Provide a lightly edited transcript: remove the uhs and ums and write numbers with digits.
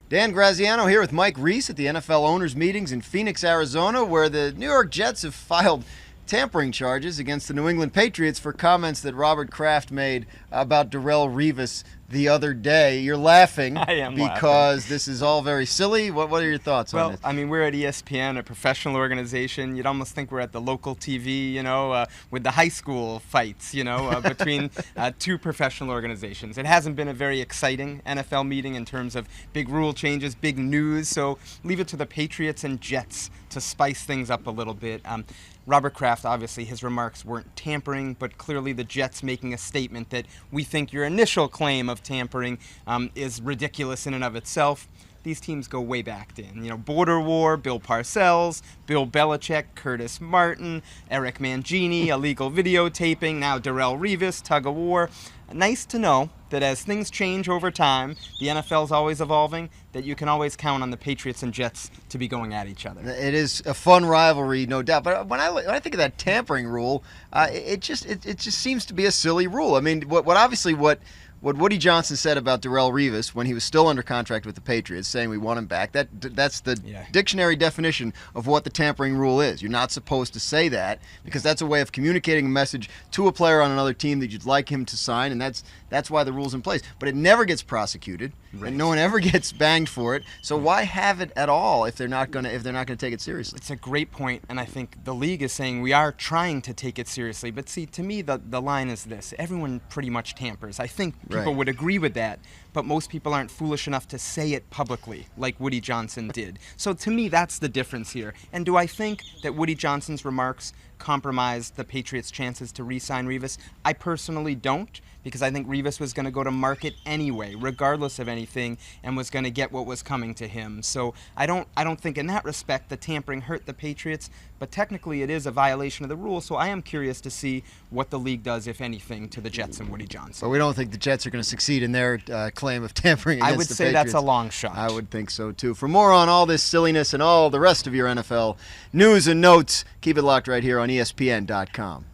Dan Graziano here with Mike Reiss at the NFL owners meetings in Phoenix, Arizona, where the New York Jets have filed tampering charges against the New England Patriots for comments that Robert Kraft made about Darrelle Revis the other day. You're laughing I am because laughing. this is all very silly. What are your thoughts on this? Well, I mean, we're at ESPN, a professional organization. You'd almost think we're at the local TV, with the high school fights, between two professional organizations. It hasn't been a very exciting NFL meeting in terms of big rule changes, big news, so leave it to the Patriots and Jets to spice things up a little bit. Robert Kraft, obviously, his remarks weren't tampering, but clearly the Jets making a statement that we think your initial claim of tampering is ridiculous in and of itself. These teams go way back then. Border War, Bill Parcells, Bill Belichick, Curtis Martin, Eric Mangini, illegal videotaping, now Darrelle Revis, tug of war. Nice to know that as things change over time, the NFL's always evolving, that you can always count on the Patriots and Jets to be going at each other. It is a fun rivalry, no doubt. But when I think of that tampering rule, it just seems to be a silly rule. I mean, what Woody Johnson said about Darrelle Revis when he was still under contract with the Patriots, saying we want him back, that's the dictionary definition of what the tampering rule is. You're not supposed to say that because that's a way of communicating a message to a player on another team that you'd like him to sign, and that's why the rule's in place. But it never gets prosecuted, and no one ever gets banged for it. So why have it at all if they're not going to take it seriously? It's a great point, and I think the league is saying we are trying to take it seriously. But see, to me, the line is this: everyone pretty much tampers. I think people would agree with that, but most people aren't foolish enough to say it publicly like Woody Johnson did. So to me, that's the difference here. And do I think that Woody Johnson's remarks compromised the Patriots' chances to re-sign Revis? I personally don't, because I think Revis was going to go to market anyway, regardless of anything, and was going to get what was coming to him. So I don't think in that respect the tampering hurt the Patriots, but technically it is a violation of the rule, so I am curious to see what the league does, if anything, to the Jets and Woody Johnson. But we don't think the Jets are going to succeed in their claim of tampering against the Patriots. I would say that's a long shot. I would think so, too. For more on all this silliness and all the rest of your NFL news and notes, keep it locked right here on ESPN.com.